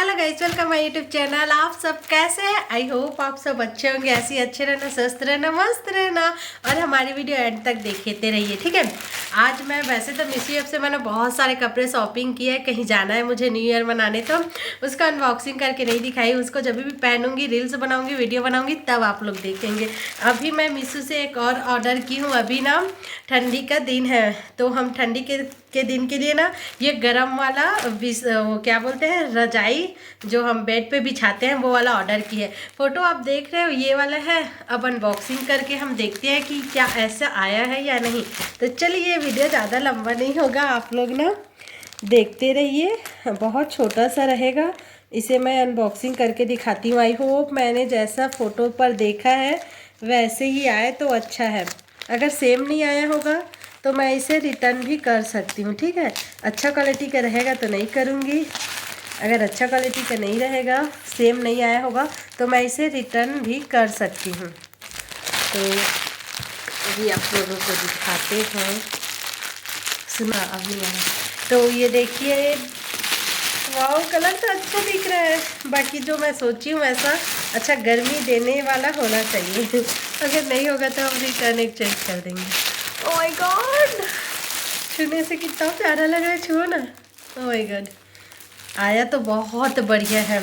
Hello guys, welcome my YouTube channel. आप सब कैसे हैं? आई होप आप सब अच्छे होंगे। ऐसे ही अच्छे रहना, स्वस्थ रहना, मस्त रहना और हमारी वीडियो एंड तक देखते रहिए, ठीक है। आज मैं वैसे तो मीशो ऐप से मैंने बहुत सारे कपड़े शॉपिंग किए हैं। कहीं जाना है मुझे न्यू ईयर मनाने, तो उसका अनबॉक्सिंग करके नहीं दिखाई। उसको जब भी पहनूंगी, रील्स बनाऊंगी, वीडियो बनाऊंगी, तब आप लोग देखेंगे। अभी मैं मीशो से एक और ऑर्डर की हूँ। अभी ना ठंडी का दिन है, तो हम ठंडी के दिन के लिए ना ये गरम वाला वो क्या बोलते हैं, रजाई जो हम बेड पे बिछाते हैं, वो वाला ऑर्डर की है। फोटो आप देख रहे हो, ये वाला है। अब अनबॉक्सिंग करके हम देखते हैं कि क्या ऐसा आया है या नहीं। तो चलिए, वीडियो ज़्यादा लंबा नहीं होगा, आप लोग ना देखते रहिए। बहुत छोटा सा रहेगा। इसे मैं अनबॉक्सिंग करके दिखाती हूँ। आई होप मैंने जैसा फ़ोटो पर देखा है वैसे ही आए तो अच्छा है। अगर सेम नहीं आया होगा तो मैं इसे रिटर्न भी कर सकती हूँ, ठीक है। अच्छा क्वालिटी का रहेगा तो नहीं करूँगी। अगर अच्छा क्वालिटी का नहीं रहेगा, सेम नहीं आया होगा, तो मैं इसे रिटर्न भी कर सकती हूँ। तो अभी आप लोगों को दिखाते हैं। सुना अभी आया तो ये देखिए, वाओ, कलर तो अच्छा दिख रहा है। बाकी जो मैं सोची हूँ वैसा अच्छा गर्मी देने वाला होना चाहिए। अगर नहीं होगा तो हम रिटर्न एक्सचेंज कर देंगे। ओह माय गॉड, छूने से कितना प्यारा लग रहा है, छुओ ना। ओह माय गॉड, आया तो बहुत बढ़िया है।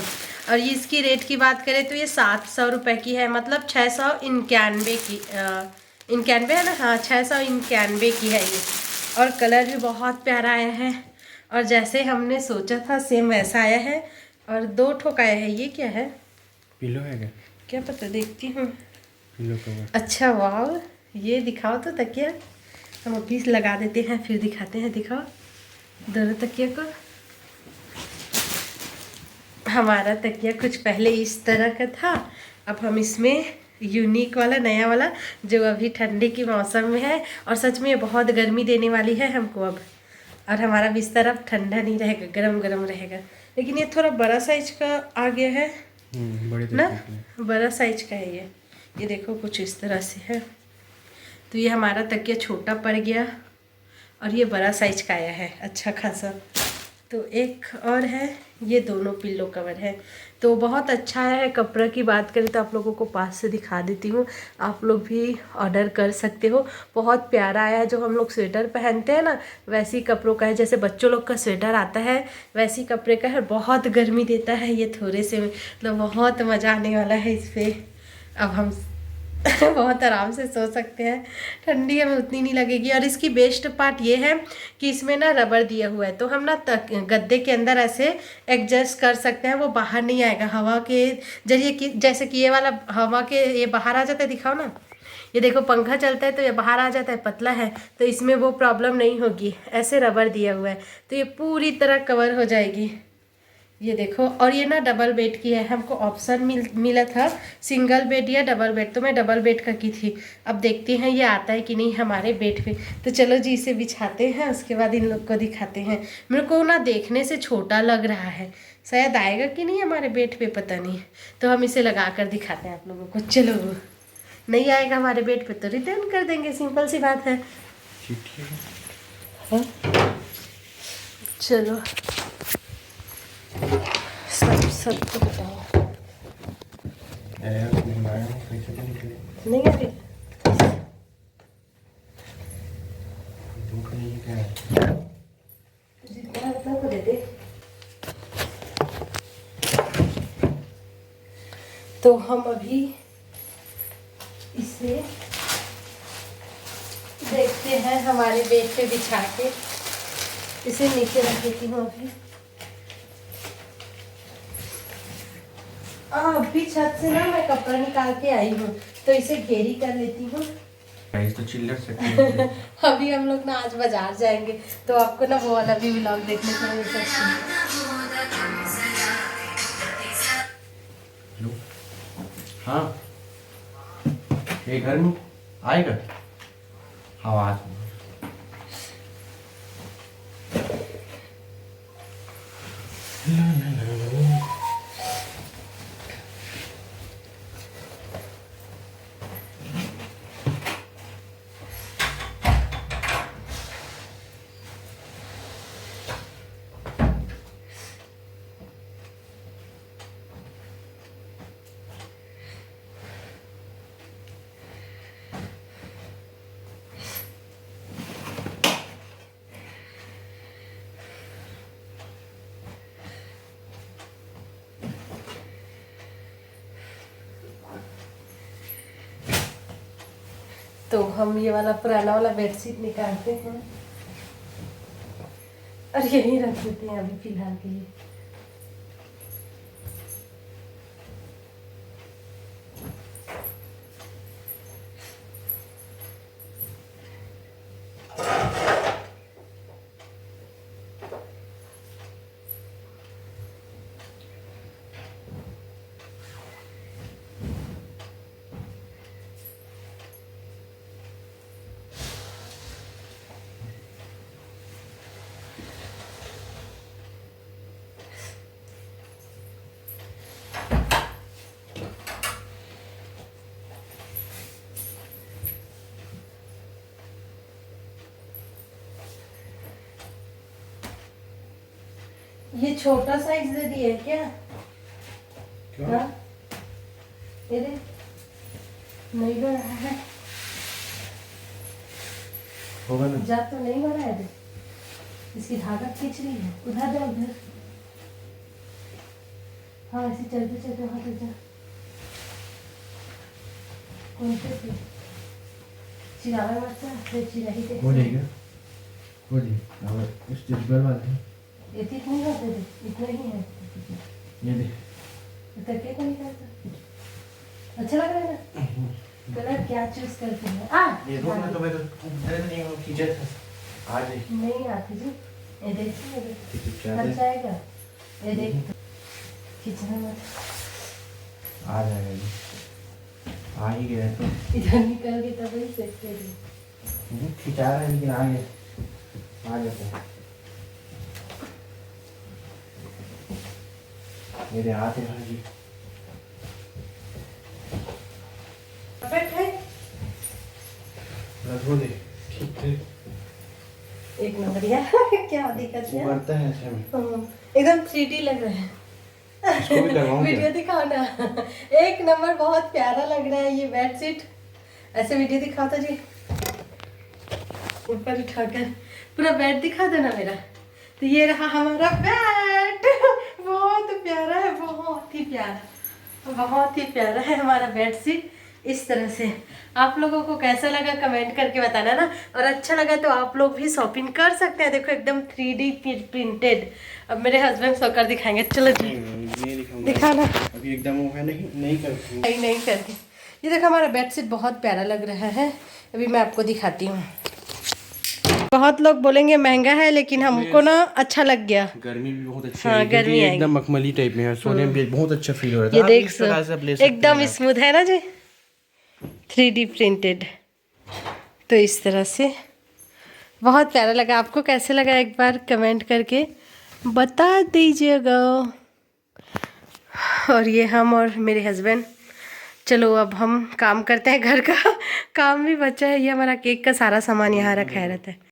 और इसकी रेट की बात करें तो ये 700 रुपये की है, मतलब 691 की। 91 है ना, हाँ 691 की है ये। और कलर भी बहुत प्यारा आया है, और जैसे हमने सोचा था सेम वैसा आया है। और 2 ठोक आया है। ये क्या है? पिलो है क्या? क्या पता, देखती हूँ। Pillow cover. अच्छा वाह, ये दिखाओ तो तकिया। हम अभी लगा देते हैं फिर दिखाते हैं। दिखाओ दोनों तकिया को। हमारा तकिया कुछ पहले इस तरह का था, अब हम इसमें यूनिक वाला, नया वाला, जो अभी ठंडी की मौसम में है। और सच में ये बहुत गर्मी देने वाली है हमको अब। और हमारा बिस्तर अब ठंडा नहीं रहेगा, गरम गरम रहेगा। लेकिन ये थोड़ा बड़ा साइज का आ गया है बड़े ना, तकिए बड़ा साइज का है ये देखो कुछ इस तरह से है। तो ये हमारा तकिया छोटा पड़ गया और ये बड़ा साइज का आया है, अच्छा खासा। तो एक और है, ये दोनों पिल्लो कवर है। तो बहुत अच्छा है। कपड़ा की बात करें तो आप लोगों को पास से दिखा देती हूँ, आप लोग भी ऑर्डर कर सकते हो। बहुत प्यारा आया है। जो हम लोग स्वेटर पहनते हैं ना, वैसी कपड़ों का है। जैसे बच्चों लोग का स्वेटर आता है वैसी कपड़े का है। बहुत गर्मी देता है ये, थोड़े से मतलब बहुत मज़ा आने वाला है इस पर। अब हम बहुत आराम से सो सकते हैं, ठंडी हमें उतनी नहीं लगेगी। और इसकी बेस्ट पार्ट ये है कि इसमें ना रबर दिया हुआ है, तो हम ना गद्दे के अंदर ऐसे एडजस्ट कर सकते हैं, वो बाहर नहीं आएगा हवा के जरिए कि जैसे कि ये वाला हवा के ये बाहर आ जाता है। दिखाओ ना, ये देखो पंखा चलता है तो ये बाहर आ जाता है, पतला है, तो इसमें वो प्रॉब्लम नहीं होगी। ऐसे रबर दिया हुआ है तो ये पूरी तरह कवर हो जाएगी। ये देखो, और ये ना डबल बेड की है। हमको ऑप्शन मिला था सिंगल बेड या डबल बेड, तो मैं डबल बेड का की थी। अब देखते हैं ये आता है कि नहीं हमारे बेड पे। तो चलो जी, इसे बिछाते हैं, उसके बाद इन लोग को दिखाते हैं। मेरे को ना देखने से छोटा लग रहा है, शायद आएगा कि नहीं हमारे बेड पे, पता नहीं। तो हम इसे लगा कर दिखाते हैं आप लोगों को। चलो, नहीं आएगा हमारे बेड पे तो रिटर्न कर देंगे, सिंपल सी बात है। हाँ? चलो, सब तो बताओ। नहीं अभी जितना उतना तो दे दे। तो हम अभी इसे देखते हैं हमारे बेड पे बिछा के। इसे नीचे रख देती हूँ अभी। अभी छत से ना मैं कपड़ा निकाल के आई हूँ, तो इसे घेरी कर लेती हूँ। तो चिल्लर से अभी हम लोग ना आज बाजार जाएंगे, तो आपको ना वो वाला भी व्लॉग देखने को मिल सकता है। हाँ, ये घर में आएगा आवाज। तो हम ये वाला पुराना वाला बेडशीट निकालते हैं और यहीं रख देते हैं अभी फिलहाल के लिए। ये छोटा साइज दे दिया है क्या? हाँ? ये देख, नहीं हो रहा है, होगा ना? जा तो नहीं हो रहा है देख। इसकी धागा खींच रही है, उधर जा उधर। हाँ ऐसे चलते चलते वहां तक जा। कौन से चिरावा मत से चिरा ही दे। हो जाएगा, हो जाएगा। अब इस डिब्बे वाला है, ये ठीक नहीं होते थे, इतना ही है। ये दे। तकिए को निकालता, अच्छा लग रहा है ना? कलर क्या चूज करते हैं? ये दो ना, तो मैं तो इधर नहीं हूँ, खींचा था आज ही। नहीं आती जी, ये देखिए क्या अच्छा आएगा, ये देख खींचना मत। आ जाएगा ये, आ ही गया तो इधर निकल के तब ही सेट कर खिंचा रहा है, लेकिन आ गया, आ जाता है। मेरे हाथ है जी, परफेक्ट है, धो दे, ठीक है। एक नंबर यार। क्या दिक्कत है? बढ़ता है ऐसे में, एकदम 3D लग रहा है। इसको भी करवाऊं क्या? वीडियो दिखाओ ना। एक नंबर, बहुत प्यारा लग रहा है ये बेडशीट। ऐसे वीडियो दिखाओ तो जी, ऊपर उठाकर पूरा बेड दिखा देना मेरा। तो ये रहा हमारा बेड। बहुत प्यारा है, बहुत ही प्यारा, बहुत ही प्यारा है हमारा बेडशीट। इस तरह से आप लोगों को कैसा लगा कमेंट करके बताना ना, और अच्छा लगा तो आप लोग भी शॉपिंग कर सकते हैं। देखो एकदम 3D प्रिंटेड। अब मेरे हस्बैंड सोकर दिखाएंगे, चलो जी दिखाना। अभी एकदम वो है, नहीं करती, नहीं करती। ये देखो हमारा बेडशीट बहुत प्यारा लग रहा है, अभी मैं आपको दिखाती हूँ। बहुत लोग बोलेंगे महंगा है, लेकिन हमको ना अच्छा लग गया। गर्मी भी बहुत अच्छी हाँ, है, गर्मी ये एकदम मखमली टाइप में है, सोने में भी बहुत अच्छा फील हो रहा था। ये आप देख इस तरह से आप ले सकते एकदम हैं। स्मूथ है ना जी, 3D प्रिंटेड। तो इस तरह से बहुत प्यारा लगा। आपको कैसे लगा एक बार कमेंट करके बता दीजिएगा। और ये हम और मेरे हस्बैंड, चलो अब हम काम करते हैं, घर का काम भी बचा है। ये हमारा केक का सारा सामान यहाँ रखा रहता है।